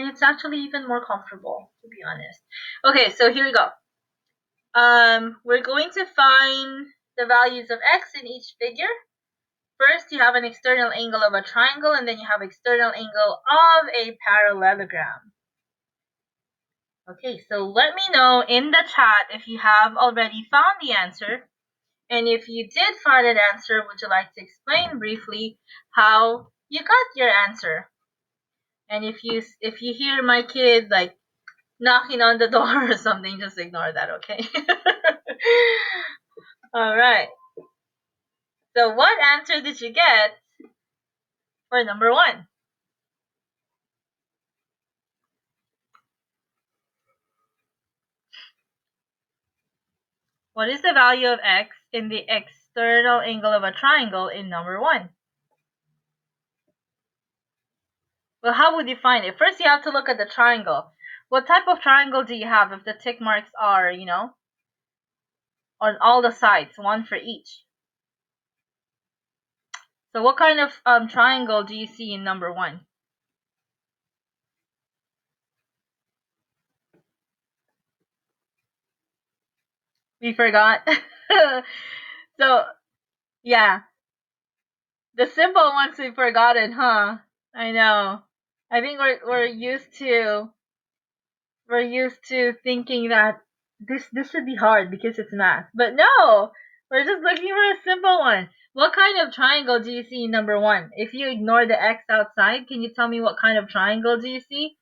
It's actually even more comfortable, to be honest. Okay, so here we go. We're going to find the values of x in each figure. First, you have an external angle of a triangle, and then you have external angle of a parallelogram. Okay, so let me know in the chat if you have already found the answer. And if you did find an answer, would you like to explain briefly how you got your answer? And if you hear my kid like knocking on the door or something, just ignore that, okay? All right. So what answer did you get for number 1? What is the value of x in the external angle of a triangle in number 1? Well, how would you find it? First, you have to look at the triangle. What type of triangle do you have if the tick marks are, on all the sides, one for each? So what kind of triangle do you see in number 1? We forgot. So, yeah. The simple ones we've forgotten, huh? I know. I think we're used to thinking that this should be hard because it's math. But no, we're just looking for a simple one. What kind of triangle do you see in number 1? If you ignore the x outside, can you tell me what kind of triangle do you see?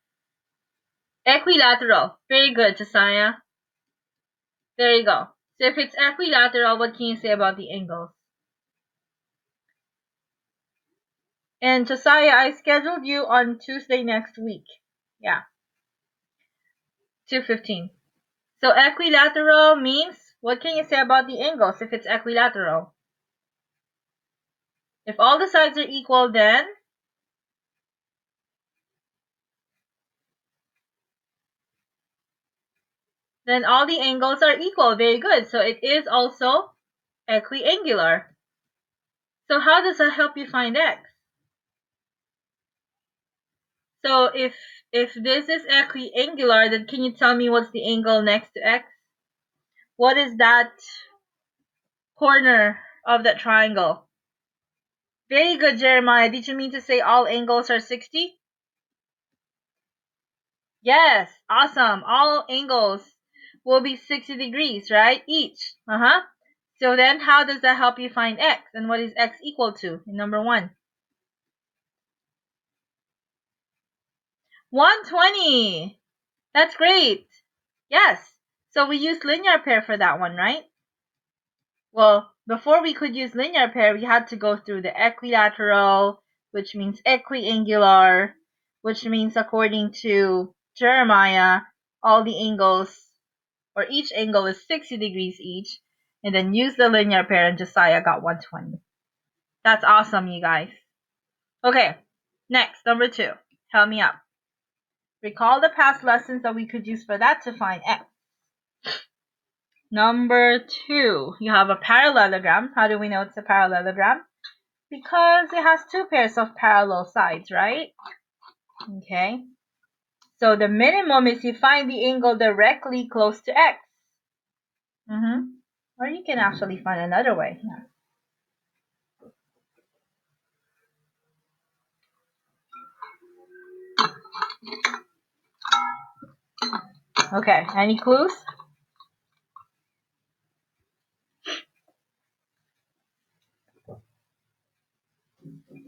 Equilateral. Very good, Josiah. There you go. So if it's equilateral, what can you say about the angles? And Josiah, I scheduled you on Tuesday next week. Yeah. 2:15. So equilateral means, what can you say about the angles if it's equilateral? If all the sides are equal, then all the angles are equal. Very good. So it is also equiangular. So how does that help you find x? So if this is equiangular, then can you tell me what's the angle next to x? What is that corner of that triangle? Very good, Jeremiah. Did you mean to say all angles are 60? Yes, awesome. All angles will be 60 degrees, right? Each. So then how does that help you find x? And what is x equal to in number 1? 120. That's great. Yes. So we used linear pair for that one, right? Well, before we could use linear pair, we had to go through the equilateral, which means equiangular, which means according to Jeremiah, all the angles, or each angle is 60 degrees each, and then use the linear pair, and Josiah got 120. That's awesome, you guys. Okay, next, number 2. Help me out. Recall the past lessons that we could use for that to find x. Number 2, you have a parallelogram. How do we know it's a parallelogram? Because it has 2 pairs of parallel sides, right? Okay. So the minimum is you find the angle directly close to x. Or you can actually find another way. Okay, any clues?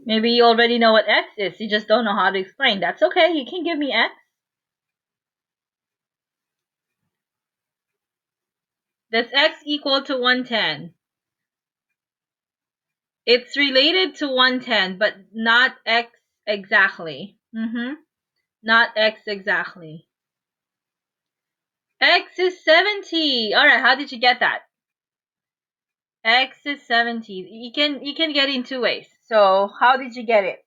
Maybe you already know what x is, you just don't know how to explain. That's okay, you can give me x. Does x equal to 110? It's related to 110, but not x exactly. Not x exactly. X is 70. Alright, how did you get that? X is 70. You can get it in 2 ways. So how did you get it?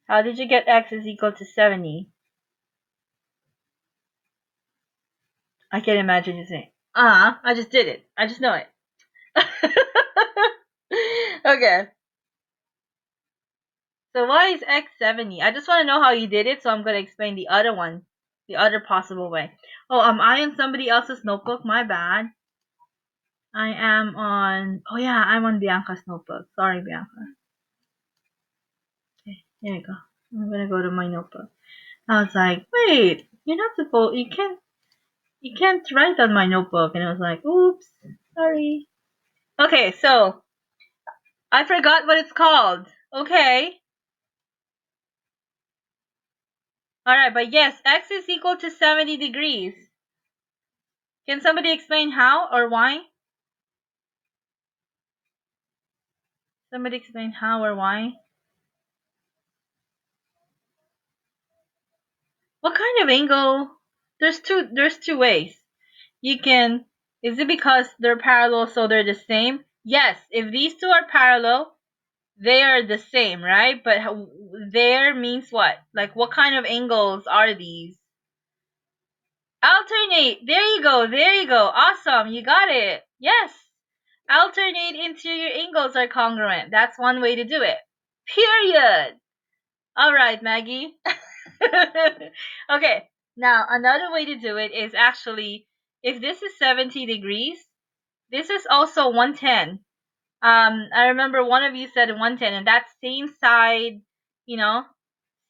How did you get x is equal to 70? I can imagine you saying, I just did it. I just know it. Okay. So why is x 70? I just want to know how you did it, so I'm going to explain the other one, the other possible way. Oh, am I in somebody else's notebook? My bad. I am on, oh yeah, I'm on Bianca's notebook. Sorry, Bianca. Okay, here we go. I'm going to go to my notebook. I was like, wait, you're not supposed, you can't write on my notebook. And I was like, oops, sorry. Okay, so I forgot what it's called. Okay. Alright, but yes, x is equal to 70 degrees. Can somebody explain how or why? Somebody explain how or why? What kind of angle? There's two ways. You can, is it because they're parallel so they're the same? Yes, if these two are parallel, they are the same, right? But there means what? Like, what kind of angles are these? Alternate. There you go. There you go. Awesome. You got it. Yes. Alternate interior angles are congruent. That's one way to do it. Period. All right, Maggie. Okay. Now, another way to do it is actually, if this is 70 degrees, this is also 110. I remember one of you said 110, and that same side, you know,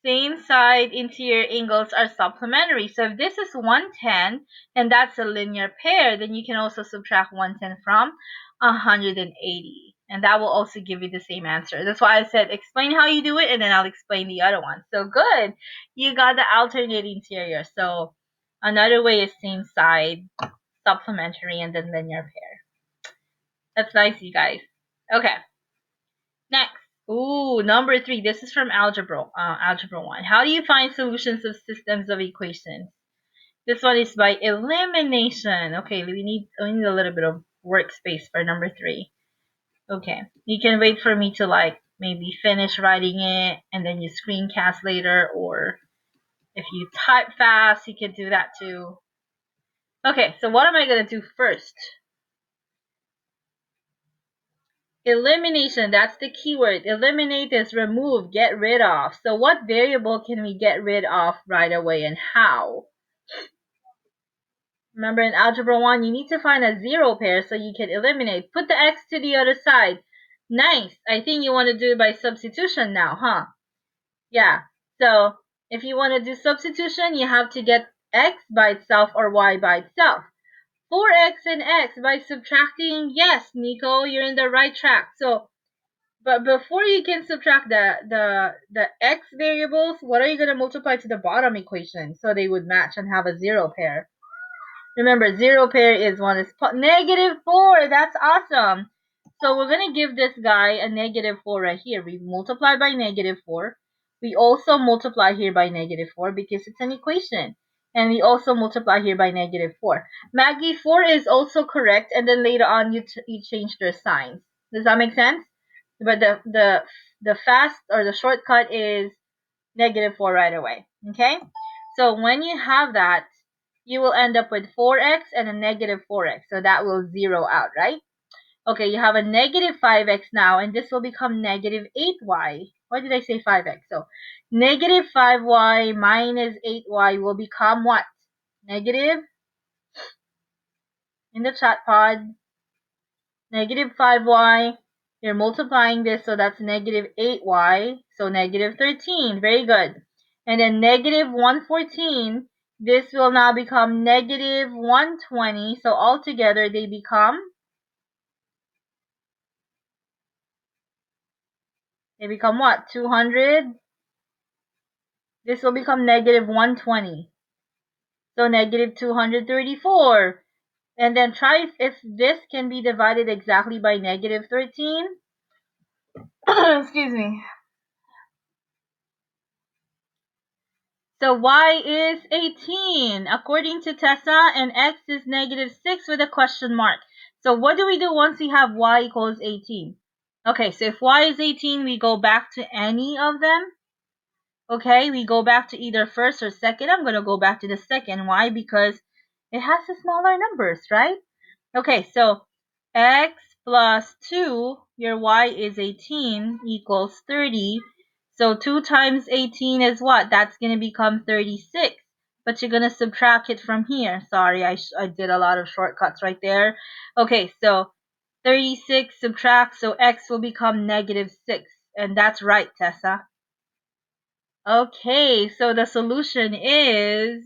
same side interior angles are supplementary. So if this is 110 and that's a linear pair, then you can also subtract 110 from 180. And that will also give you the same answer. That's why I said explain how you do it, and then I'll explain the other one. So good. You got the alternate interior. So another way is same side, supplementary, and then linear pair. That's nice, you guys. Okay. Next. Ooh, number 3. This is from Algebra 1. How do you find solutions of systems of equations? This one is by elimination. Okay, we need a little bit of workspace for number 3. Okay, you can wait for me to like maybe finish writing it and then you screencast later, or if you type fast, you can do that too. Okay, so what am I going to do first? Elimination, that's the keyword. Eliminate is remove, get rid of. So what variable can we get rid of right away and how? Remember in Algebra 1, you need to find a zero pair so you can eliminate. Put the x to the other side. Nice. I think you want to do it by substitution now, huh? Yeah. So if you want to do substitution, you have to get x by itself or y by itself. 4x and x by subtracting. Yes, Nico, you're in the right track. So but before you can subtract the x variables, what are you going to multiply to the bottom equation so they would match and have a zero pair? Remember, zero pair is one is negative 4. That's awesome. So we're going to give this guy a negative 4 right here. We multiply by negative 4. We also multiply here by negative 4 because it's an equation. And we also multiply here by negative 4. Maggie, 4 is also correct. And then later on, you change their signs. Does that make sense? But the fast or the shortcut is negative 4 right away. Okay? So when you have that, you will end up with 4x and a negative 4x. So that will zero out, right? Okay, you have a negative 5x now, and this will become negative 8y. Why did I say 5x? So negative 5y minus 8y will become what? Negative, in the chat pod, negative 5y. You're multiplying this, so that's negative 8y. So negative 13. Very good. And then negative 114. This will now become negative 120. So altogether, they become what? 200. This will become negative 120. So negative 234. And then try if this can be divided exactly by negative 13. Excuse me. So y is 18 according to Tessa, and x is negative 6 with a question mark. So what do we do once we have y equals 18? Okay, so if y is 18, we go back to any of them. Okay, we go back to either first or second. I'm going to go back to the second. Why? Because it has the smaller numbers, right? Okay, so x plus 2, your y is 18, equals 30. So 2 times 18 is what? That's going to become 36. But you're going to subtract it from here. Sorry, I did a lot of shortcuts right there. Okay, so 36 subtract, so x will become -6. And that's right, Tessa. Okay, so the solution is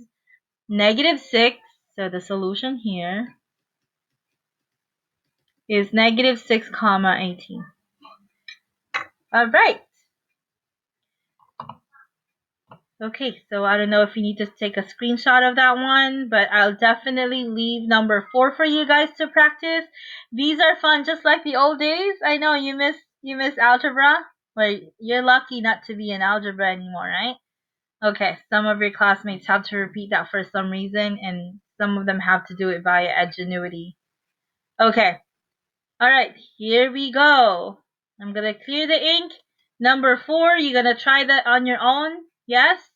-6. So the solution here is -6 comma 18. All right. Okay, so I don't know if you need to take a screenshot of that one, but I'll definitely leave number 4 for you guys to practice. These are fun, just like the old days. I know you miss algebra. Well, you're lucky not to be in algebra anymore, right? Okay, some of your classmates have to repeat that for some reason, and some of them have to do it via Edgenuity. Okay, alright, here we go. I'm gonna clear the ink. Number 4, you're gonna try that on your own? Yes?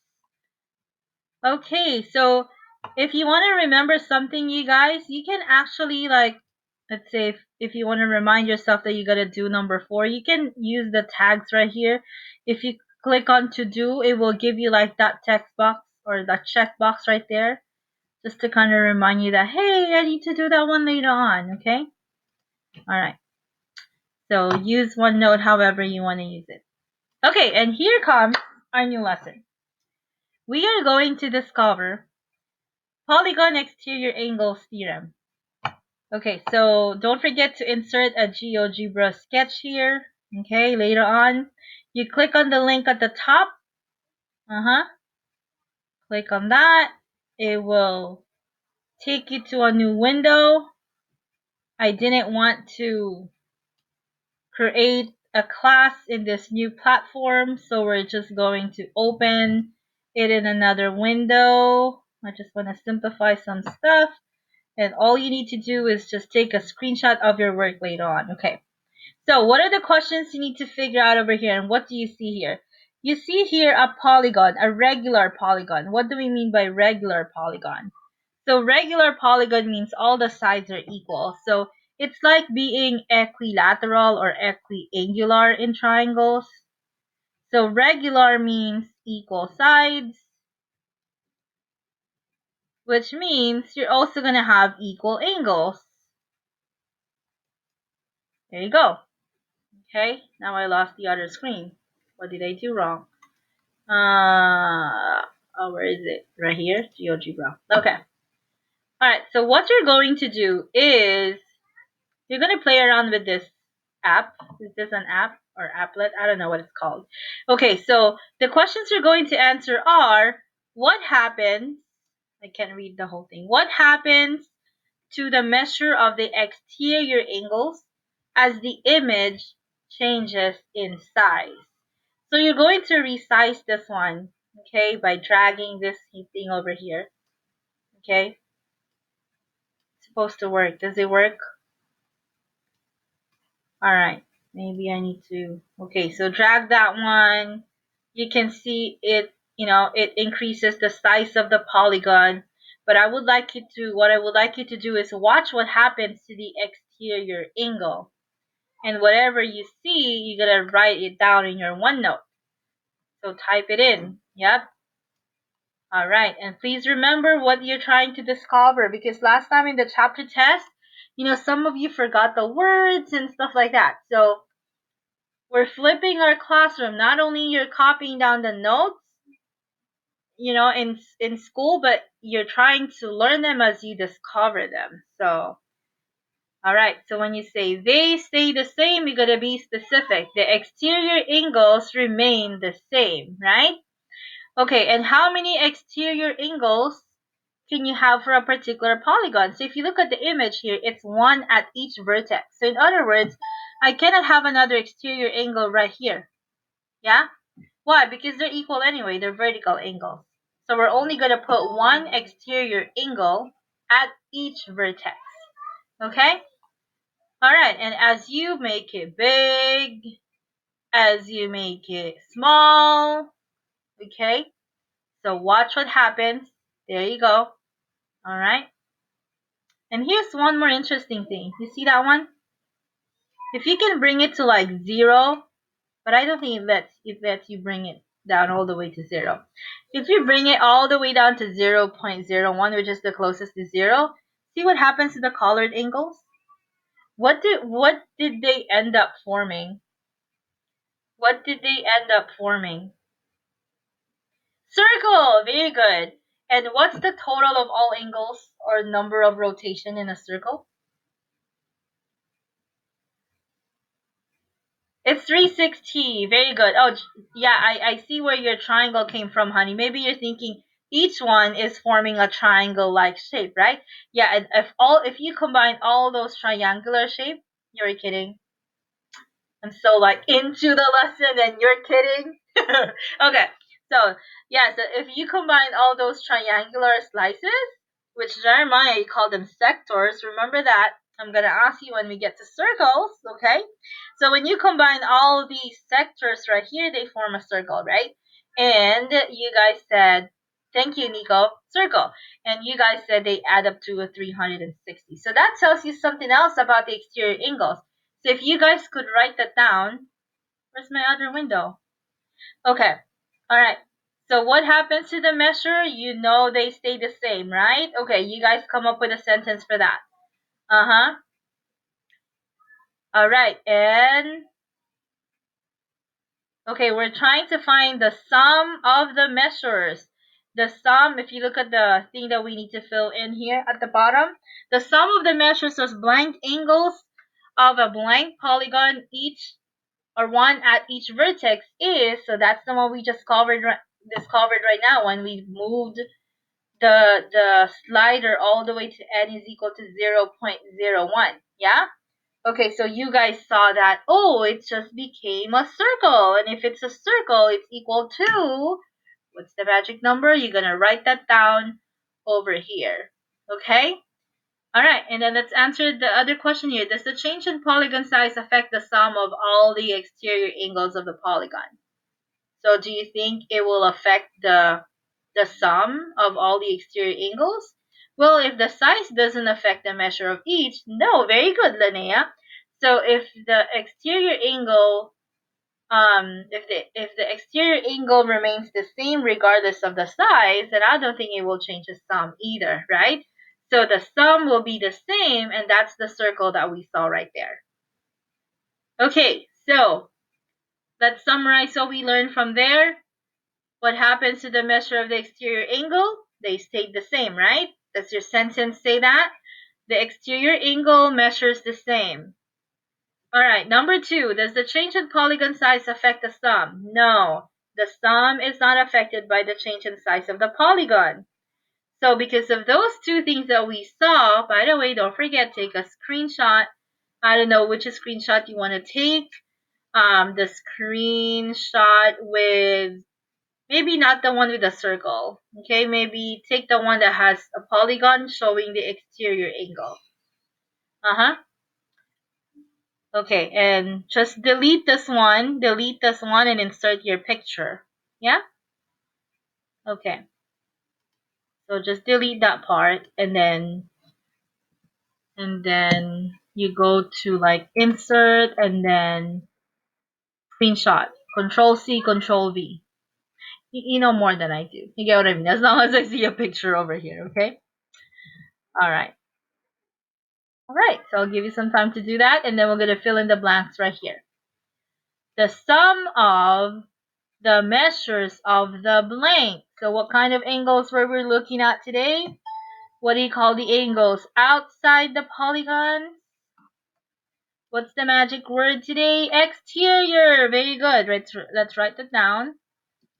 Okay, so if you want to remember something, you guys, you can actually, like, let's say if you want to remind yourself that you got to do number 4, you can use the tags right here. If you click on to do, it will give you like that text box or that check box right there, just to kind of remind you that, hey, I need to do that one later on, okay? Alright, so use OneNote however you want to use it. Okay, and here comes our new lesson. We are going to discover Polygon exterior angles theorem. Okay, so don't forget to insert a GeoGebra sketch here. Okay, later on, you click on the link at the top. Click on that. It will take you to a new window. I didn't want to create a class in this new platform, so we're just going to open it in another window. I just want to simplify some stuff. And all you need to do is just take a screenshot of your work later on. Okay. So what are the questions you need to figure out over here? And what do you see here? You see here a polygon, a regular polygon. What do we mean by regular polygon? So regular polygon means all the sides are equal. So it's like being equilateral or equiangular in triangles. So regular means equal sides, which means you're also going to have equal angles. There you go. Okay, now I lost the other screen. What did I do wrong? Where is it? Right here, GeoGebra. Okay. Alright, so what you're going to do is you're going to play around with this app. Is this an app or applet? I don't know what it's called. Okay, so the questions you're going to answer are, what happens, I can't read the whole thing, what happens to the measure of the exterior angles as the image changes in size? So you're going to resize this one, okay, by dragging this thing over here, okay? It's supposed to work. Does it work? Alright, maybe I need to, okay, so drag that one. You can see it, it increases the size of the polygon. But what I would like you to do is watch what happens to the exterior angle. And whatever you see, you're going to write it down in your OneNote. So type it in. Yep. Alright, and please remember what you're trying to discover, because last time in the chapter test, some of you forgot the words and stuff like that. So we're flipping our classroom. Not only you're copying down the notes, in school, but you're trying to learn them as you discover them. So, alright, so when you say they stay the same, you gotta be specific. The exterior angles remain the same, right? Okay, and how many exterior angles can you have for a particular polygon? So if you look at the image here, it's one at each vertex. So in other words, I cannot have another exterior angle right here. Yeah? Why? Because they're equal anyway. They're vertical angles. So we're only going to put one exterior angle at each vertex. Okay? Alright, and as you make it big, as you make it small, okay? So watch what happens. There you go. Alright? And here's one more interesting thing. You see that one? If you can bring it to like 0, but I don't think it lets you bring it down all the way to 0. If you bring it all the way down to 0.01, which is the closest to 0, see what happens to the colored angles? What did they end up forming? What did they end up forming? Circle! Very good. And what's the total of all angles or number of rotation in a circle? It's 360. Very good. Oh, yeah, I see where your triangle came from, honey. Maybe you're thinking each one is forming a triangle-like shape, right? Yeah, and if you combine all those triangular shapes, you're kidding. I'm so like into the lesson and you're kidding. Okay, so yeah, so if you combine all those triangular slices, which Jeremiah you call them sectors, remember that. I'm gonna ask you when we get to circles, okay? So when you combine all these sectors right here, they form a circle, right? And you guys said, thank you, Nico, circle. And you guys said they add up to a 360. So that tells you something else about the exterior angles. So if you guys could write that down, where's my other window? Okay, all right. So what happens to the measure? You know they stay the same, right? Okay, you guys come up with a sentence for that. Uh-huh. All right, and okay, we're trying to find the sum of the measures. The sum, if you look at the thing that we need to fill in here at the bottom, the sum of the measures of blank angles of a blank polygon each or one at each vertex is, so that's the one we just discovered right now when we moved the slider all the way to n is equal to 0.01. Yeah? Okay, so you guys saw that, oh, it just became a circle. And if it's a circle, it's equal to, what's the magic number? You're going to write that down over here. Okay? Alright, and then let's answer the other question here. Does the change in polygon size affect the sum of all the exterior angles of the polygon? So do you think it will affect the sum of all the exterior angles? Well, if the size doesn't affect the measure of each, no, very good, Linnea. So if the exterior angle if the exterior angle remains the same regardless of the size, then I don't think it will change the sum either, right? So the sum will be the same, and that's the circle that we saw right there. Okay, so let's summarize what we learned from there. What happens to the measure of the exterior angle? They stayed the same, right? Does your sentence say that? The exterior angle measures the same. Alright, number 2. Does the change in polygon size affect the sum? No. The sum is not affected by the change in size of the polygon. So because of those two things that we saw, by the way, don't forget, take a screenshot. I don't know which screenshot you want to take. The screenshot with, maybe not the one with a circle. Okay, maybe take the one that has a polygon showing the exterior angle. Uh-huh. Okay, and just delete this one, and insert your picture. Yeah? Okay. So just delete that part, and then you go to like insert and then screenshot. Control C, Control V. You know more than I do. You get what I mean? As long as I see a picture over here, okay? Alright. Alright, so I'll give you some time to do that, and then we're going to fill in the blanks right here. The sum of the measures of the blank. So what kind of angles were we looking at today? What do you call the angles outside the polygon? What's the magic word today? Exterior. Very good. Let's write that down.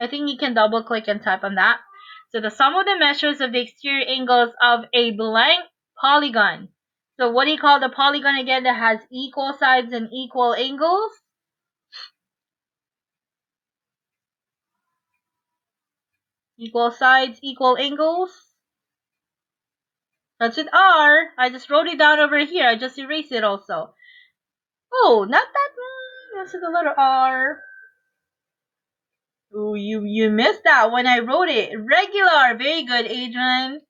I think you can double click and type on that. So the sum of the measures of the exterior angles of a blank polygon. So what do you call the polygon again that has equal sides and equal angles? Equal sides, equal angles. That's with R. I just wrote it down over here. I just erased it also. Oh, not that one. That's the letter R. Oh, you missed that when I wrote it. Regular. Very good, Adrian.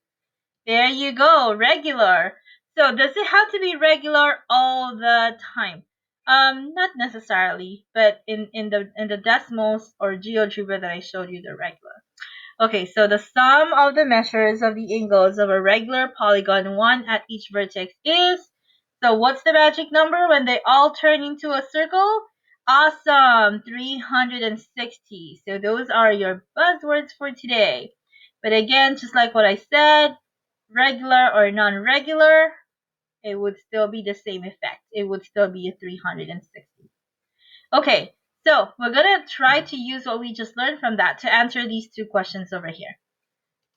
There you go. Regular. So does it have to be regular all the time? Not necessarily, but in the decimals or GeoGebra that I showed you, they're regular. Okay, so the sum of the measures of the angles of a regular polygon, one at each vertex, is, so what's the magic number when they all turn into a circle? Awesome, 360. So those are your buzzwords for today. But again, just like what I said, regular or non-regular, it would still be the same effect. It would still be a 360. Okay, so we're going to try to use what we just learned from that to answer these two questions over here.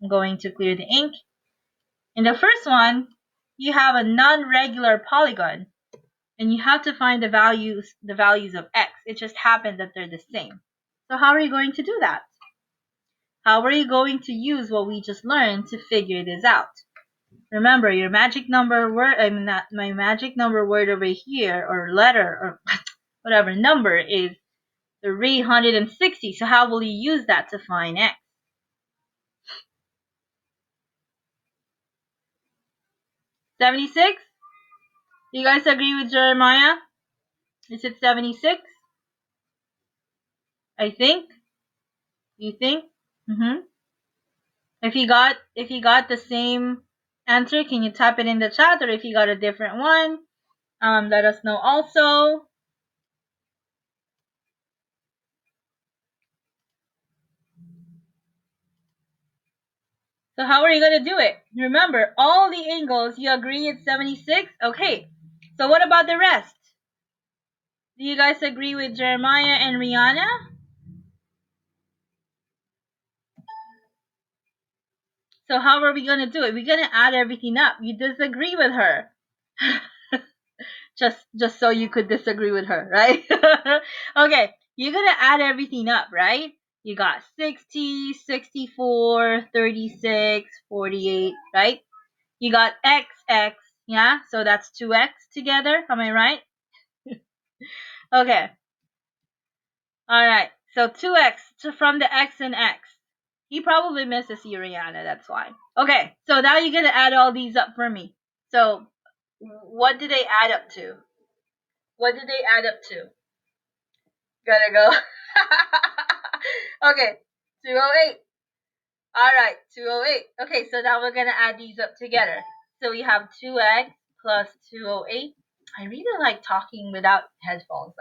I'm going to clear the ink. In the first one, you have a non-regular polygon, and you have to find the values of x. It just happened that they're the same. So how are you going to do that? How are you going to use what we just learned to figure this out? Remember, your magic number word, my magic number word over here, or letter, or whatever number, is 360. So how will you use that to find x? 76? You guys agree with Jeremiah? Is it 76? I think. You think? Mm-hmm. If you got the same answer, can you type it in the chat? Or if you got a different one, let us know also. So how are you gonna do it? Remember, all the angles, you agree it's 76? Okay. So what about the rest? Do you guys agree with Jeremiah and Rihanna? So how are we gonna do it? We're gonna add everything up. You disagree with her. just so you could disagree with her, right? Okay, you're gonna add everything up, right? You got 60, 64, 36, 48, right? You got x, yeah? So that's 2x together, am I right? Okay, alright, so 2x from the x and x. He probably misses you, Rihanna, that's why. Okay, so now you're gonna add all these up for me. So, what did they add up to? What did they add up to? Gotta go. Okay, 208. Alright, 208. Okay, so now we're gonna add these up together. So we have 2x plus 208. I really like talking without headphones.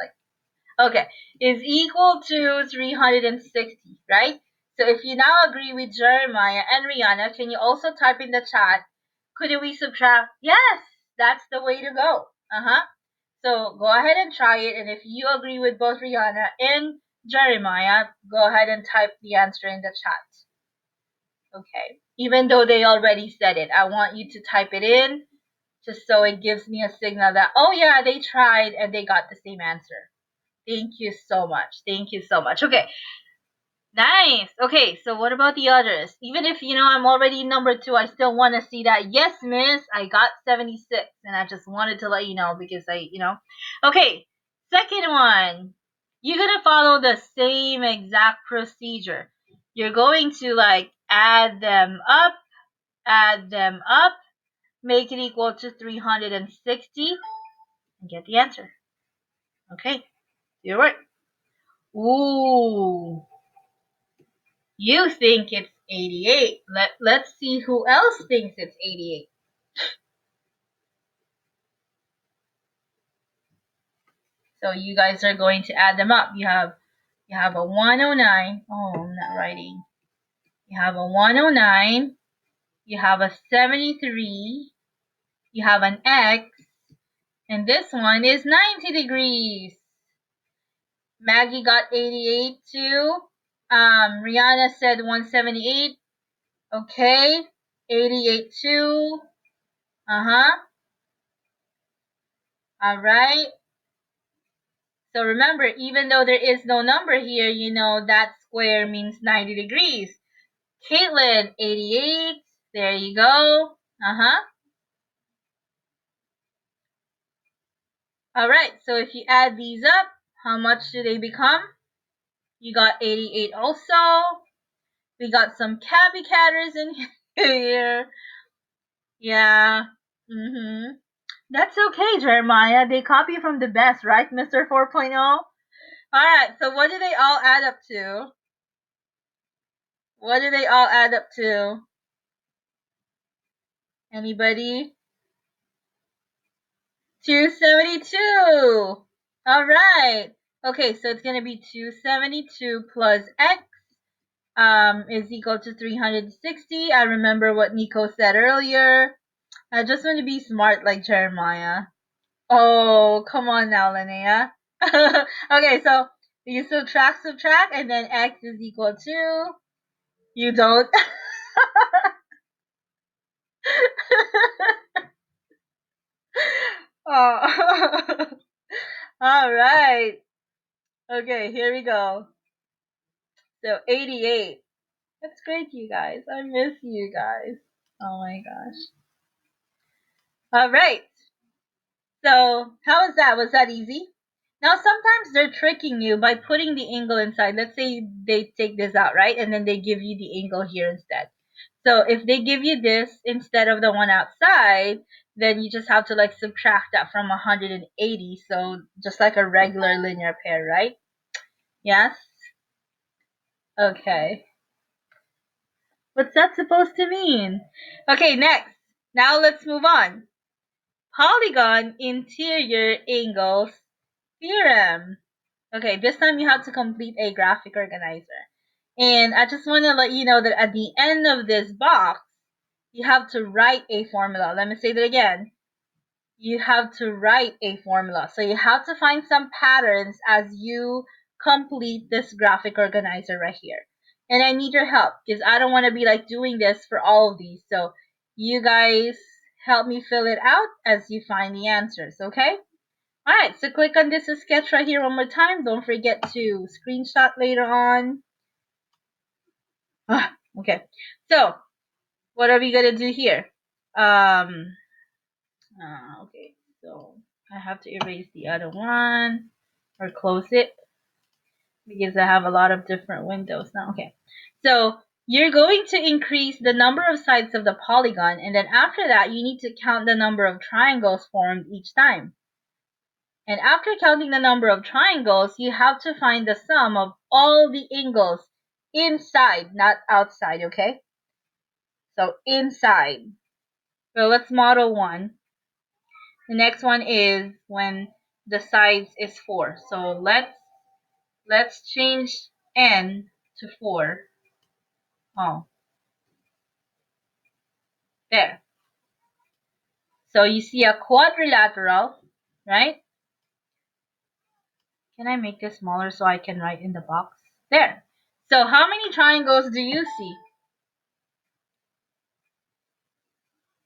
Okay, is equal to 360, right? So if you now agree with Jeremiah and Rihanna, can you also type in the chat, could we subtract? Yes, that's the way to go. So go ahead and try it, and if you agree with both Rihanna and Jeremiah, go ahead and type the answer in the chat. Okay, even though they already said it, I want you to type it in just so it gives me a signal that, oh yeah, they tried and they got the same answer. Thank you so much. Thank you so much. Okay. Nice. Okay, so what about the others? Even if, I'm already number 2, I still want to see that. Yes, miss, I got 76. And I just wanted to let you know because Okay, second one. You're going to follow the same exact procedure. You're going to, add them up, make it equal to 360, and get the answer. Okay, your work. Ooh. You think it's 88. Let's see who else thinks it's 88. So you guys are going to add them up. You have a 109. Oh, I'm not writing. You have a 109. You have a 73. You have an X. And this one is 90 degrees. Maggie got 88 too. Rihanna said 178. Okay. 88 too. Alright. So remember, even though there is no number here, that square means 90 degrees. Caitlin, 88. There you go. Alright, so if you add these up, how much do they become? You got 88 also. We got some copycatters in here. Yeah. That's okay, Jeremiah. They copy from the best, right, Mr. 4.0? Alright, so what do they all add up to? What do they all add up to? Anybody? 272! Alright. Okay, so it's going to be 272 plus x is equal to 360. I remember what Nico said earlier. I just want to be smart like Jeremiah. Oh, come on now, Linnea. Okay, so you subtract, and then x is equal to... You don't? Oh. Alright. Okay, here we go. So, 88. That's great, you guys. I miss you guys. Oh my gosh. Alright. So, how was that? Was that easy? Now, sometimes they're tricking you by putting the angle inside. Let's say they take this out, right? And then they give you the angle here instead. So, if they give you this instead of the one outside, then you just have to like subtract that from 180. So, just like a regular linear pair, right? Yes? Okay. What's that supposed to mean? Okay, next. Now let's move on. Polygon interior angles theorem. Okay, this time you have to complete a graphic organizer. And I just want to let you know that at the end of this box, you have to write a formula. Let me say that again. You have to write a formula. So you have to find some patterns as you complete this graphic organizer right here. And I need your help because I don't want to be like doing this for all of these. So you guys help me fill it out as you find the answers, okay? Alright, so click on this sketch right here one more time. Don't forget to screenshot later on. Okay, so what are we going to do here? Okay, so I have to erase the other one or close it because I have a lot of different windows now. Okay, so you're going to increase the number of sides of the polygon, and then after that you need to count the number of triangles formed each time. And after counting the number of triangles, you have to find the sum of all the angles inside, not outside, okay? So inside. So let's model one. The next one is when the sides is 4. So let's change n to 4. Oh, there. So you see a quadrilateral, right? Can I make this smaller so I can write in the box? There. So how many triangles do you see?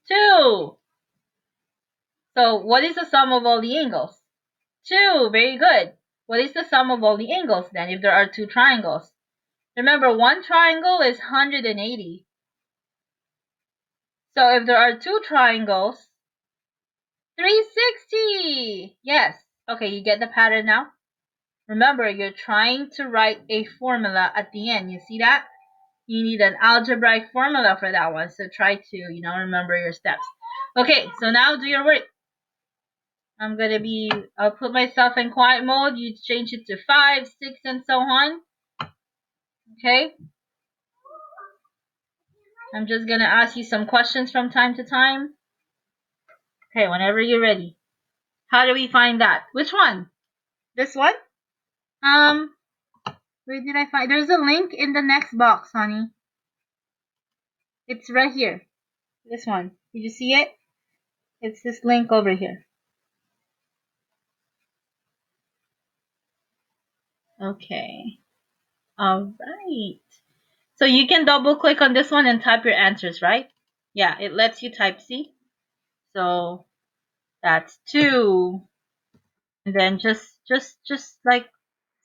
2. So what is the sum of all the angles? 2. Very good. What is the sum of all the angles then if there are 2 triangles? Remember, one triangle is 180. So if there are 2 triangles, 360! Yes. Okay, you get the pattern now? Remember, you're trying to write a formula at the end. You see that? You need an algebraic formula for that one. So try to, remember your steps. Okay, so now do your work. I'll put myself in quiet mode. You change it to 5, 6, and so on. Okay? I'm just gonna ask you some questions from time to time. Okay, whenever you're ready. How do we find that? Which one? This one? Where did I find? There's a link in the next box, honey. It's right here. This one. Did you see it? It's this link over here. Okay. Alright. So you can double click on this one and type your answers, right? Yeah, it lets you type, see? So that's 2. And then just like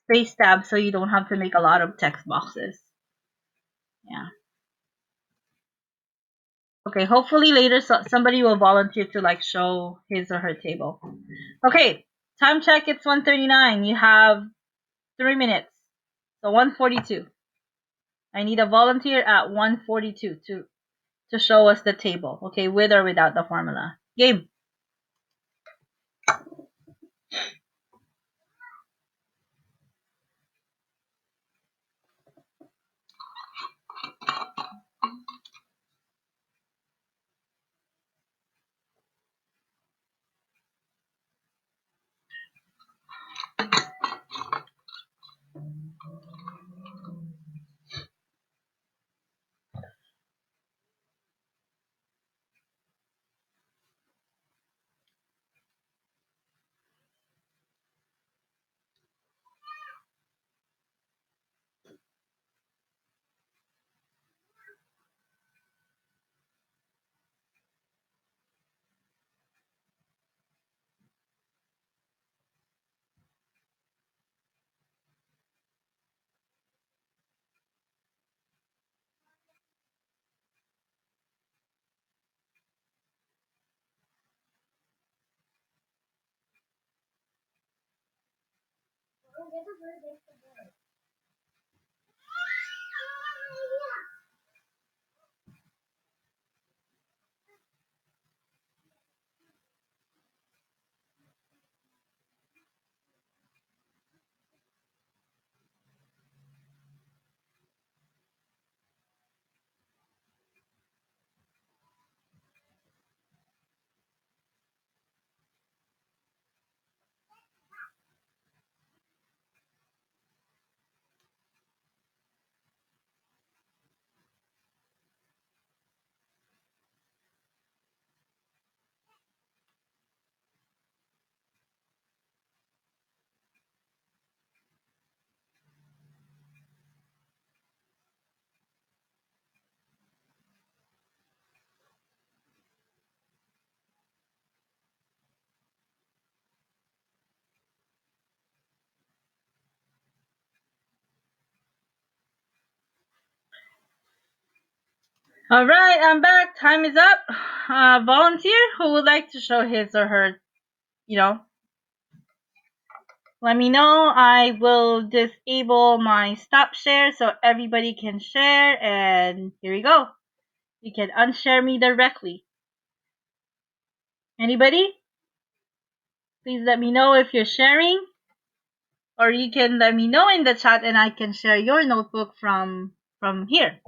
space tab so you don't have to make a lot of text boxes. Yeah. Okay, hopefully later somebody will volunteer to like show his or her table. Okay, time check, it's 1:39. You have 3 minutes. So 1:42. I need a volunteer at 1:42 to show us the table. Okay, with or without the formula. Game. All right, I'm back. Time is up. Volunteer who would like to show his or her, let me know. I will disable my stop share so everybody can share. And here we go. You can unshare me directly. Anybody? Please let me know if you're sharing. Or you can let me know in the chat and I can share your notebook from here.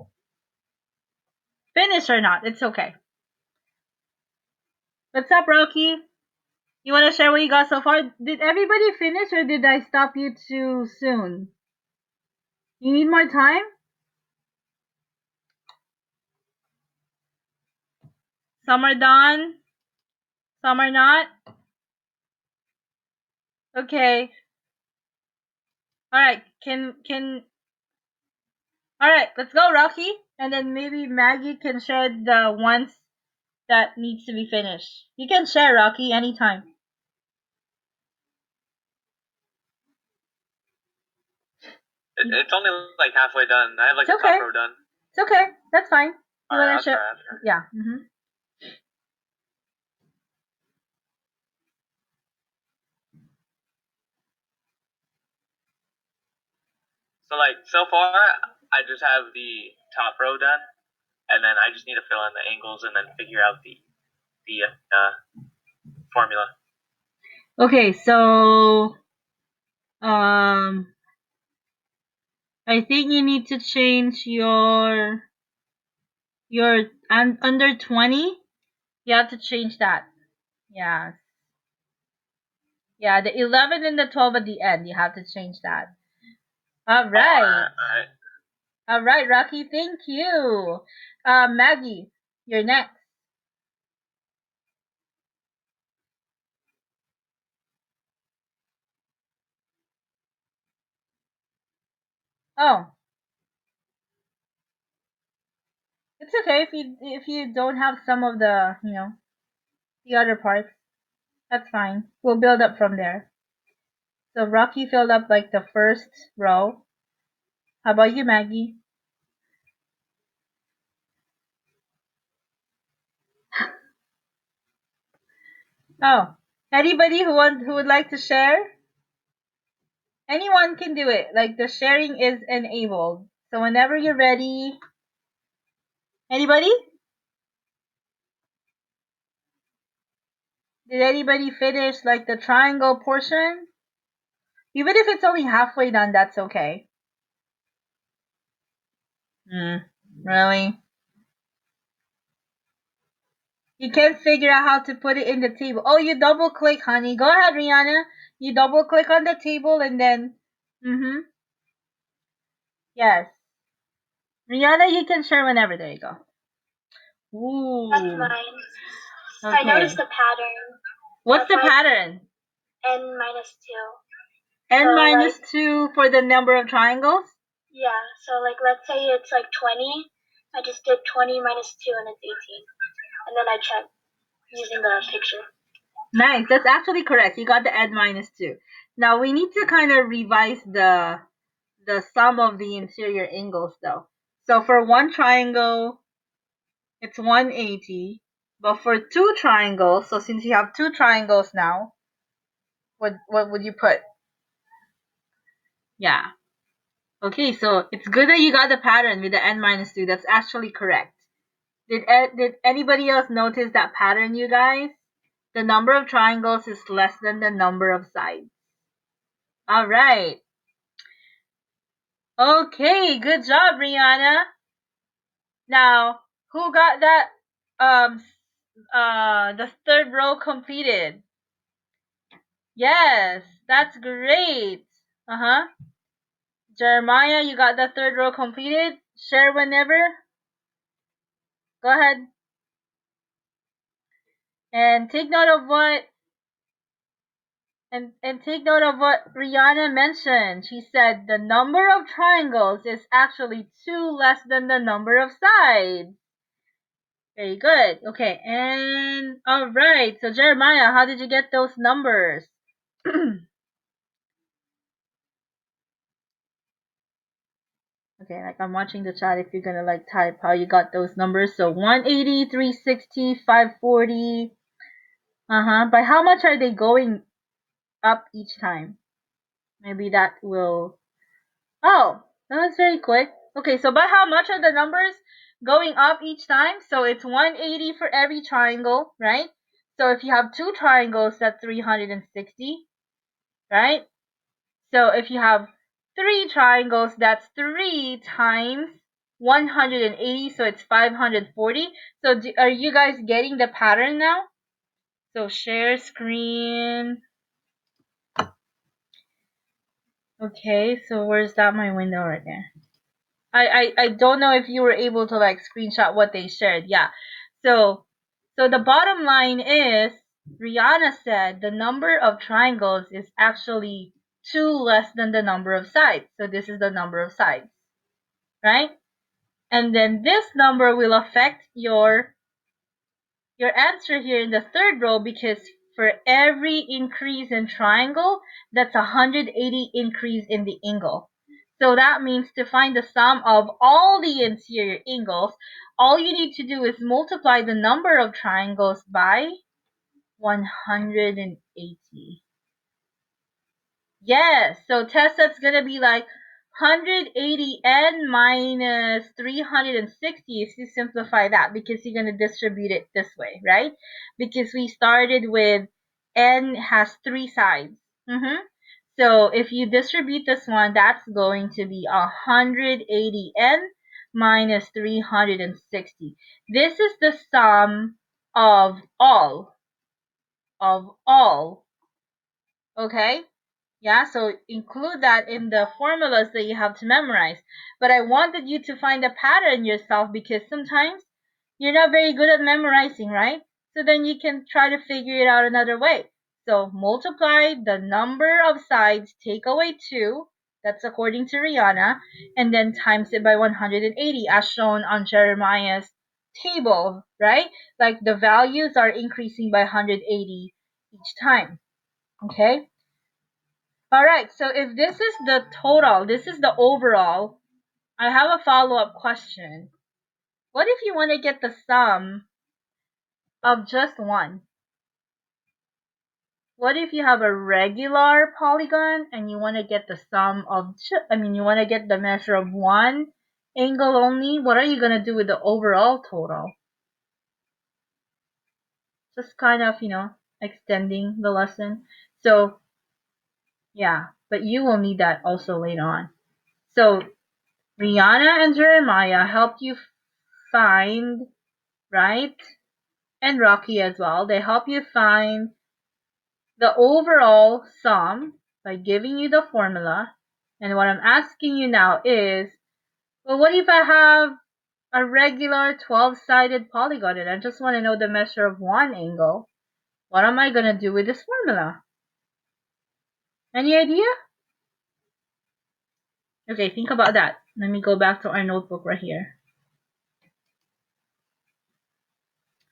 Finish or not, it's okay. What's up, Rocky? You want to share what you got so far? Did everybody finish or did I stop you too soon? You need more time? Some are done. Some are not. Okay. Alright, alright, let's go, Rocky. And then maybe Maggie can share the ones that needs to be finished. You can share, Rocky, anytime. It's only like halfway done. I have like the top row done. It's okay. That's fine. You Alright, want to share? I'll try. Yeah. So like so far, I just have the top row done, and then I just need to fill in the angles and then figure out the formula. Okay, so I think you need to change your under 20. You have to change that. Yeah. Yeah, the 11 and the 12 at the end. You have to change that. All right. All right, Rocky. Thank you. Maggie, you're next. Oh, it's okay if you don't have some of the the other parts. That's fine. We'll build up from there. So Rocky filled up like the first row. How about you, Maggie? Oh, anybody who would like to share? Anyone can do it. Like the sharing is enabled. So whenever you're ready. Anybody? Did anybody finish like the triangle portion? Even if it's only halfway done, that's okay. Really? You can't figure out how to put it in the table. Oh, you double click, honey. Go ahead, Rihanna. You double click on the table and then yes. Rihanna, you can share whenever. There you go. Ooh. That's mine. Okay. I noticed the pattern. What's the pattern? N minus 2. N So, minus 2 for the number of triangles? Yeah, so like let's say it's like 20. I just did 20 minus 2 and it's 18. And then I checked using the picture. Nice, that's actually correct. You got the N minus 2. Now we need to kind of revise the sum of the interior angles though. So for one triangle, it's 180. But for two triangles, so since you have two triangles now, what would you put? Yeah. Okay, so it's good that you got the pattern with the n minus 2. That's actually correct. Did anybody else notice that pattern, you guys? The number of triangles is less than the number of sides. All right. Okay, good job, Rihanna. Now, who got that the third row completed? Yes, that's great. Uh-huh. Jeremiah, you got the third row completed? Share whenever. Go ahead. And take note of what take note of what Rihanna mentioned. She said the number of triangles is actually 2 less than the number of sides. Very good. Okay, and alright. So Jeremiah, how did you get those numbers? Okay, like I'm watching the chat if you're gonna like type how you got those numbers. So 180, 360, 540. By how much are they going up each time? Maybe that will... Oh, that was very quick. Okay, so by how much are the numbers going up each time? So it's 180 for every triangle, right? So if you have 2 triangles, that's 360, right? So if you have 3 triangles, that's 3 times 180, so it's 540. So are you guys getting the pattern now? So share screen. Okay, so where's that my window right there? I don't know if you were able to like screenshot what they shared. Yeah. So the bottom line is Rihanna said the number of triangles is actually 2 less than the number of sides. So this is the number of sides, right? And then this number will affect your answer here in the third row, because for every increase in triangle, that's 180 increase in the angle. So that means to find the sum of all the interior angles, all you need to do is multiply the number of triangles by 180. Yes, so Tessa's gonna be like 180n minus 360 if you simplify that, because you're gonna distribute it this way, right? Because we started with n has 3 sides. So if you distribute this one, that's going to be 180n minus 360. This is the sum of all. Okay? Yeah, so include that in the formulas that you have to memorize. But I wanted you to find a pattern yourself, because sometimes you're not very good at memorizing, right? So then you can try to figure it out another way. So multiply the number of sides, take away 2, that's according to Rihanna, and then times it by 180 as shown on Jeremiah's table, right? Like the values are increasing by 180 each time, okay? Alright, so if this is the total, this is the overall, I have a follow-up question. What if you want to get the sum of just one? What if you have a regular polygon and you want to get the sum of, you want to get the measure of one angle only? What are you going to do with the overall total? Just kind of, extending the lesson. So, yeah, but you will need that also later on. So, Rihanna and Jeremiah helped you find, right? And Rocky as well. They help you find the overall sum by giving you the formula. And what I'm asking you now is, well, what if I have a regular 12-sided polygon and I just want to know the measure of one angle? What am I going to do with this formula? Any idea? Okay, think about that. Let me go back to our notebook right here.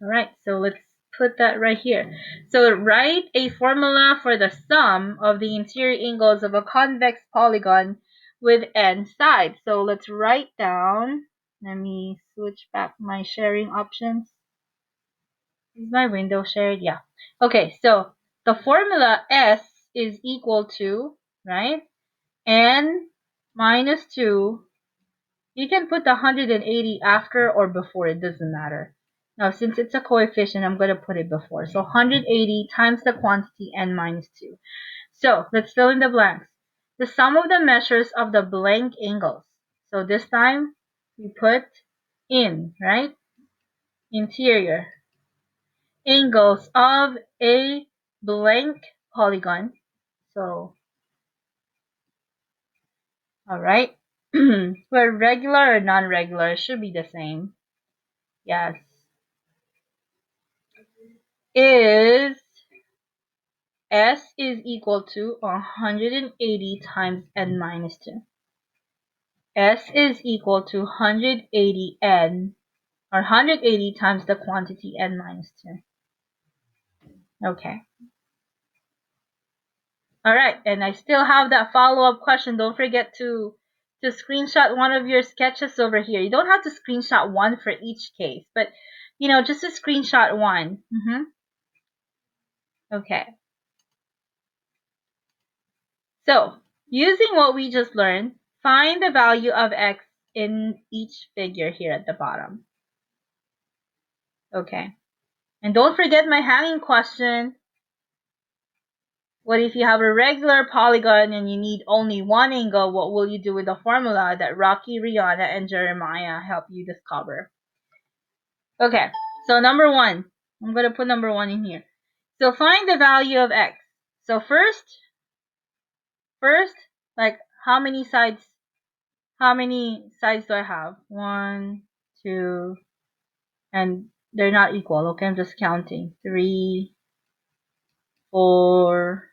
Alright, so let's put that right here. So write a formula for the sum of the interior angles of a convex polygon with n sides. So let's write down, let me switch back my sharing options. Is my window shared? Yeah. Okay, so the formula S is equal to, right? n minus 2. You can put the 180 after or before, it doesn't matter. Now, since it's a coefficient, I'm going to put it before. So 180 times the quantity n minus 2. So let's fill in the blanks. The sum of the measures of the blank angles. So this time we put in, right? Interior angles of a blank polygon. So, all right. Where regular or non-regular, it should be the same. Yes. Is S is equal to 180 times n minus 2. S is equal to 180 n, or 180 times the quantity n minus 2. Okay. Alright, and I still have that follow-up question. Don't forget to screenshot one of your sketches over here. You don't have to screenshot one for each case, but, you know, just to screenshot one. Okay. So, using what we just learned, find the value of x in each figure here at the bottom. Okay. And don't forget my hanging question. What if you have a regular polygon and you need only one angle? What will you do with the formula that Rocky, Rihanna, and Jeremiah help you discover? Okay, so number 1. I'm going to put number 1 in here. So find the value of x. So first, like how many sides do I have? 1, 2, and they're not equal. Okay, I'm just counting. 3, 4,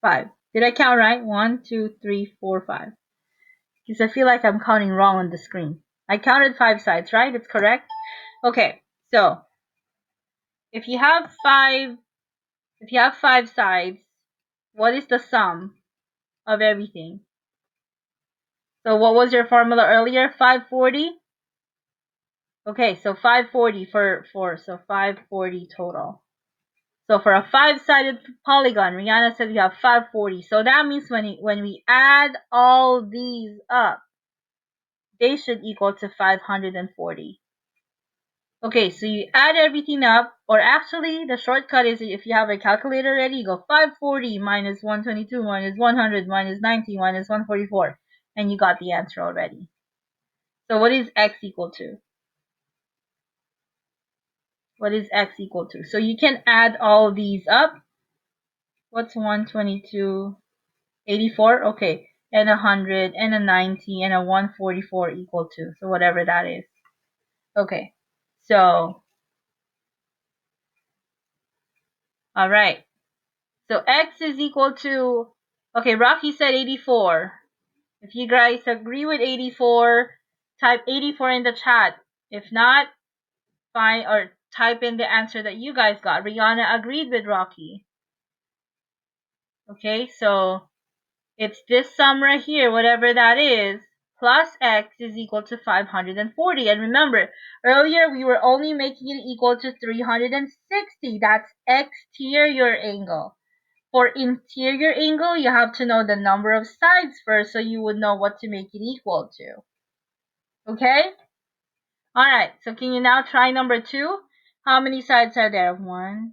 5. Did I count right? 1, 2, 3, 4, 5. Because I feel like I'm counting wrong on the screen. I counted 5 sides, right? It's correct? Okay, so if you have 5 sides, what is the sum of everything? So what was your formula earlier? 540? Okay, so 540 so 540 total. So for a 5-sided polygon, Rihanna said we have 540. So that means when we add all these up, they should equal to 540. Okay, so you add everything up, or actually the shortcut is if you have a calculator ready, you go 540 minus 122 minus 100 minus 90 minus 144, and you got the answer already. So what is x equal to? What is x equal to? So you can add all these up. What's 122? 84? Okay. And 100 and a 90 and a 144 equal to. So whatever that is. Okay. So, alright. So x is equal to, okay, Rocky said 84. If you guys agree with 84, type 84 in the chat. If not, fine, or type in the answer that you guys got. Rihanna agreed with Rocky. Okay, so it's this sum right here, whatever that is, plus x is equal to 540. And remember, earlier we were only making it equal to 360. That's exterior angle. For interior angle, you have to know the number of sides first so you would know what to make it equal to. Okay? Alright, so can you now try number 2? How many sides are there? 1,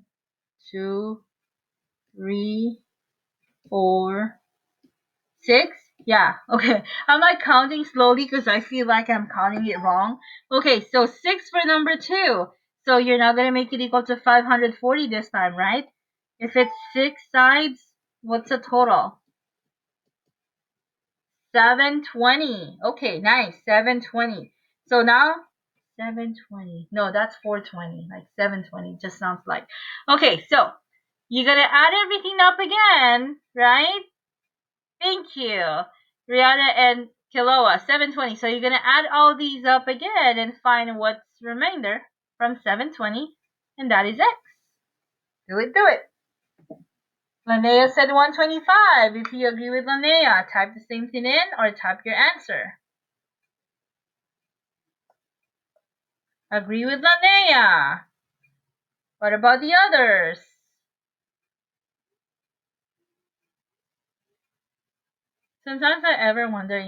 2, 3, 4, 6? Yeah, okay. I'm like counting slowly because I feel like I'm counting it wrong. Okay, so 6 for number 2. So you're not going to make it equal to 540 this time, right? If it's 6 sides, what's the total? 720. Okay, nice. 720. So now 720. No, that's 420. Like 720 just sounds like. Okay, so you're gonna add everything up again, right? Thank you, Rihanna and Kiloa. 720. So you're gonna add all these up again and find what's remainder from 720, and that is x. Do it, do it. Linnea said 125. If you agree with Linnea, type the same thing in or type your answer. Agree with Linnea. What about the others? sometimes I ever wonder,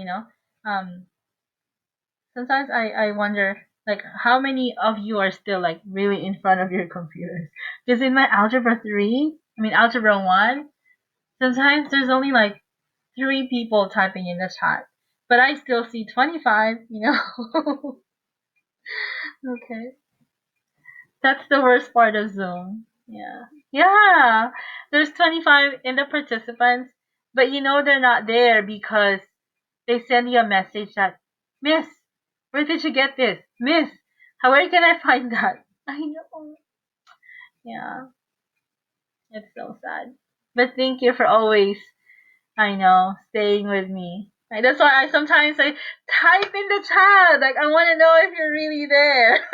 sometimes I wonder, like, how many of you are still, like, really in front of your computers? Because in my Algebra 1, sometimes there's only, like, 3 people typing in the chat. But I still see 25, Okay. That's the worst part of Zoom. Yeah. Yeah. There's 25 in the participants, but they're not there because they send you a message that, Miss, where did you get this? Miss, where can I find that? I know. Yeah. It's so sad. But thank you for always, staying with me. Like, that's why I sometimes type in the chat. Like, I want to know if you're really there.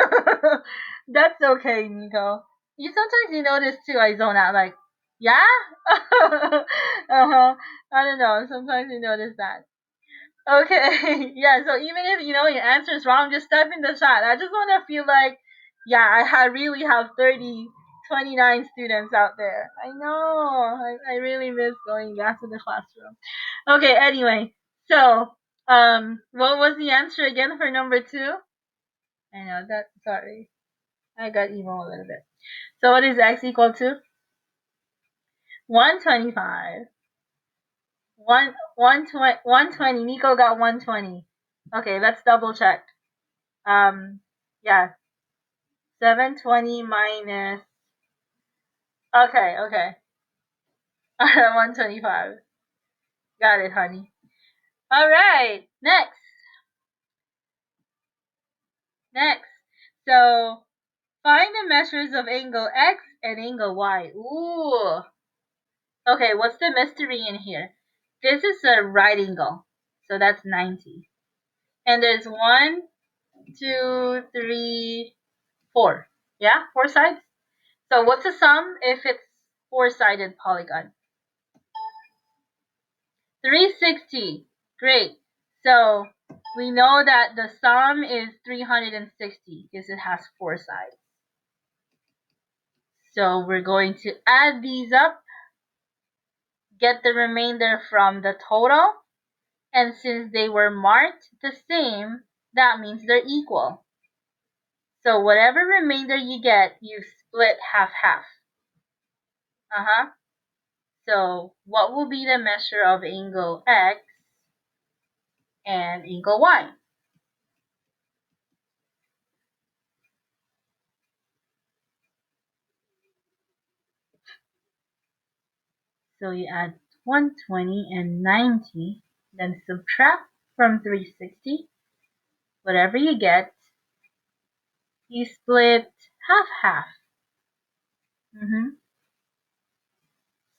That's okay, Nico. Sometimes you notice too. I zone out. Like, yeah. I don't know. Sometimes you notice that. Okay. Yeah. So even if your answer is wrong, just type in the chat. I just want to feel like, yeah, really have 29 students out there. I know. I really miss going back to the classroom. Okay, anyway. So, what was the answer again for number 2? I know that, sorry. I got emo a little bit. So what is x equal to? 125. 120. Nico got 120. Okay, let's double check. Yeah. 720 minus. Okay. 125. Got it, honey. All right. Next. So, find the measures of angle x and angle y. Ooh. Okay, what's the mystery in here? This is a right angle. So that's 90. And there's 1, 2, 3, 4. Yeah, 4 sides. So what's the sum if it's 4-sided polygon? 360. Great. So we know that the sum is 360 because it has 4 sides. So we're going to add these up, get the remainder from the total, and since they were marked the same, that means they're equal. So whatever remainder you get, you split half-half. So what will be the measure of angle x and angle y? So you add 120 and 90, then subtract from 360. Whatever you get, you split half-half.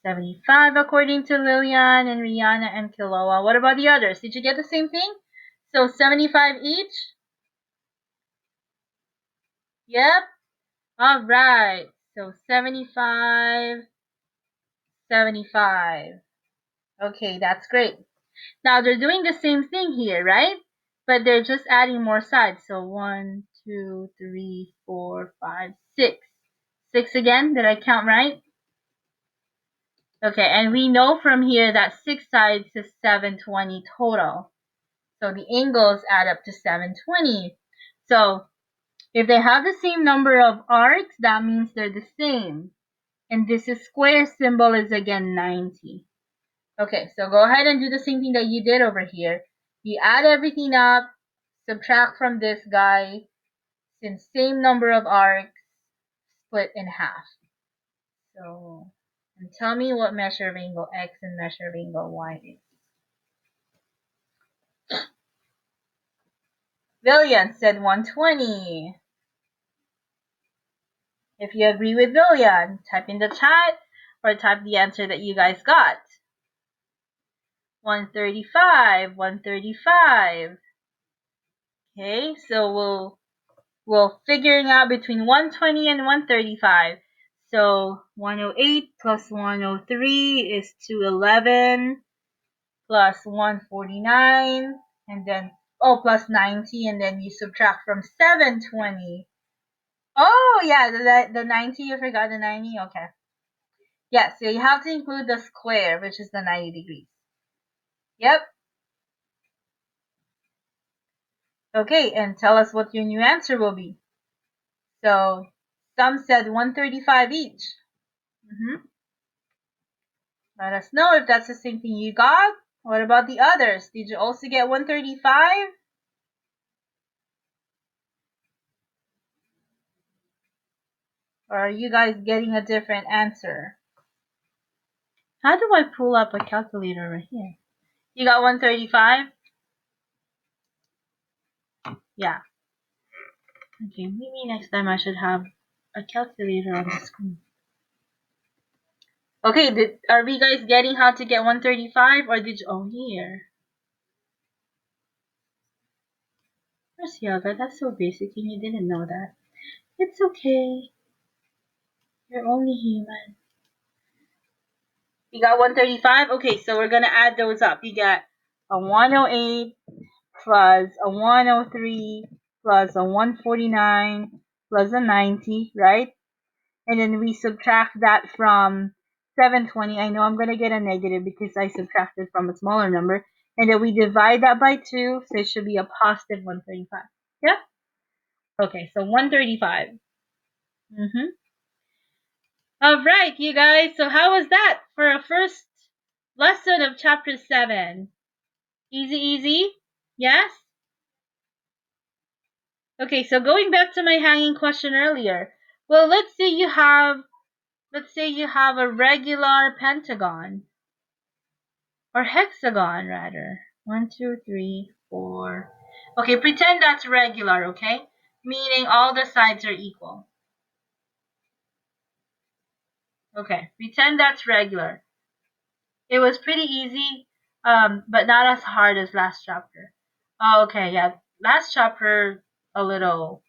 75 according to Lillian and Rihanna and Kiloa. What about the others? Did you get the same thing? So 75 each? Yep. All right. So 75, 75. Okay, that's great. Now they're doing the same thing here, right? But they're just adding more sides. So 1, 2, 3, 4, 5, 6. 6 again. Did I count right? Okay, and we know from here that 6 sides is 720 total. So the angles add up to 720. So if they have the same number of arcs, that means they're the same. And this is square symbol is again 90. Okay, so go ahead and do the same thing that you did over here. You add everything up, subtract from this guy, since same number of arcs, split in half. So, and tell me what measure of angle x and measure of angle y is. Villian said 120. If you agree with Villian, type in the chat or type the answer that you guys got. 135, 135. Okay, so we'll figuring out between 120 and 135. So 108 plus 103 is 211 plus 149 and then plus 90 and then you subtract from 720. Oh yeah, the 90, you forgot the 90? Okay. Yeah, so you have to include the square, which is the 90 degrees. Yep, Okay, and tell us what your new answer will be. So some said 135 each. Let us know if that's the same thing you got. What about the others? Did you also get 135? Or are you guys getting a different answer? How do I pull up a calculator right here? You got 135? Yeah. Okay, maybe next time I should have a calculator on the screen. Okay, are we guys getting how to get 135 or did you, oh here. Arciaga, that's so basic and you didn't know that. It's okay. You're only human. You got 135? Okay, so we're gonna add those up. You got a 108 plus a 103 plus a 149 plus a 90, right? And then we subtract that from 720. I know I'm going to get a negative because I subtracted from a smaller number. And then we divide that by 2, so it should be a positive 135. Yeah? Okay, so 135. Alright, you guys. So how was that for a first lesson of chapter 7? Easy, easy? Yes? Okay, so going back to my hanging question earlier. Well, let's say you have a regular pentagon. Or hexagon, rather. 1, 2, 3, 4. Okay, pretend that's regular, okay? Meaning all the sides are equal. Okay, pretend that's regular. It was pretty easy, but not as hard as last chapter. Oh, okay, yeah. Last chapter, a little,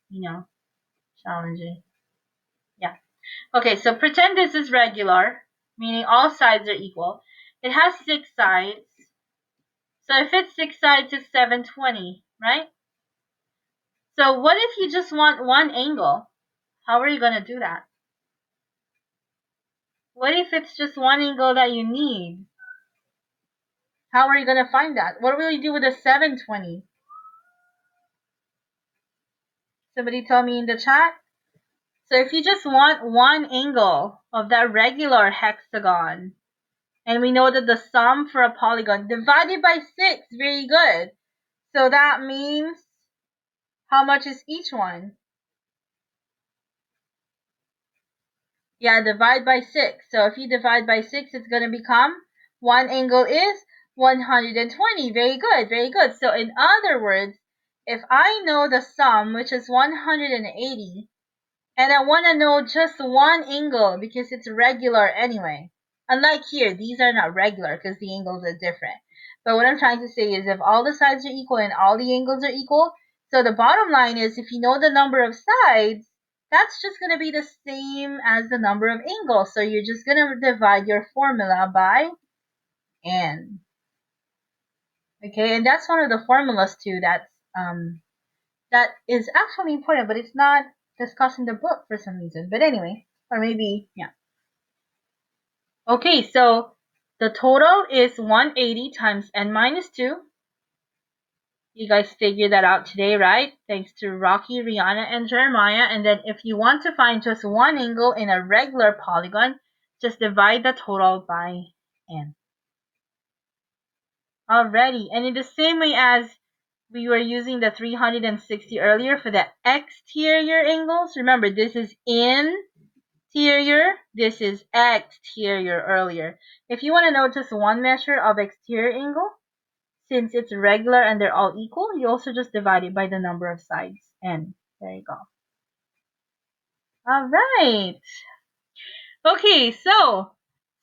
challenging. Yeah. Okay, so pretend this is regular, meaning all sides are equal. It has 6 sides. So if it's 6 sides, it's 720, right? So what if you just want one angle? How are you going to do that? What if it's just one angle that you need? How are you going to find that? What will you do with a 720? Somebody tell me in the chat. So if you just want one angle of that regular hexagon, and we know that the sum for a polygon divided by 6, very good. So that means how much is each one? Yeah, divide by 6. So if you divide by 6, it's going to become, one angle is 120. Very good, very good. So in other words, if I know the sum, which is 180, and I want to know just one angle because it's regular anyway. Unlike here, these are not regular because the angles are different. But what I'm trying to say is if all the sides are equal and all the angles are equal, so the bottom line is if you know the number of sides, that's just going to be the same as the number of angles. So you're just going to divide your formula by n. Okay, and that's one of the formulas too that is actually important, but it's not discussed in the book for some reason. But anyway, or maybe, yeah. Okay, so the total is 180 times n minus 2. You guys figured that out today, right? Thanks to Rocky, Rihanna, and Jeremiah. And then if you want to find just one angle in a regular polygon, just divide the total by n. Alrighty, and in the same way as we were using the 360 earlier for the exterior angles, remember this is interior, this is exterior earlier. If you want to know just one measure of exterior angle, since it's regular and they're all equal, you also just divide it by the number of sides. And there you go. All right. Okay, so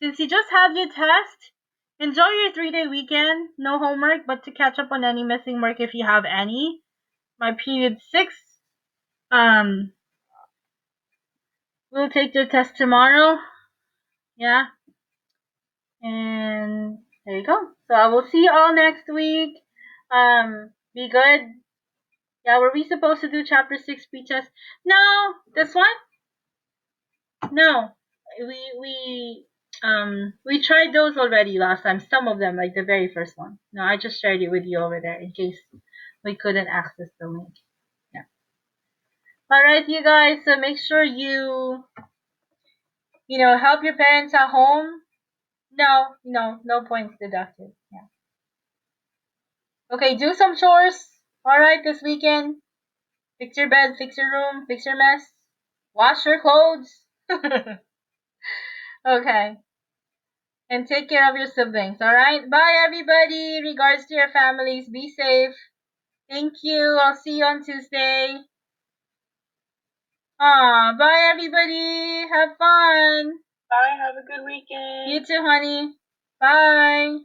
since you just had your test, enjoy your 3-day weekend. No homework, but to catch up on any missing work if you have any. My period 6, we'll take the test tomorrow. Yeah. And there you go. So I will see you all next week. Be good. Yeah, were we supposed to do chapter 6 pretest? No, this one? No. We tried those already last time. Some of them, like the very first one. No, I just shared it with you over there in case we couldn't access the link. Yeah. Alright, you guys, so make sure you help your parents at home. No points deducted. Yeah. Okay, do some chores. Alright, this weekend. Fix your bed, fix your room, fix your mess. Wash your clothes. Okay. And take care of your siblings, alright? Bye, everybody. Regards to your families. Be safe. Thank you. I'll see you on Tuesday. Bye, everybody. Have fun. Bye. Have a good weekend. You too, honey. Bye.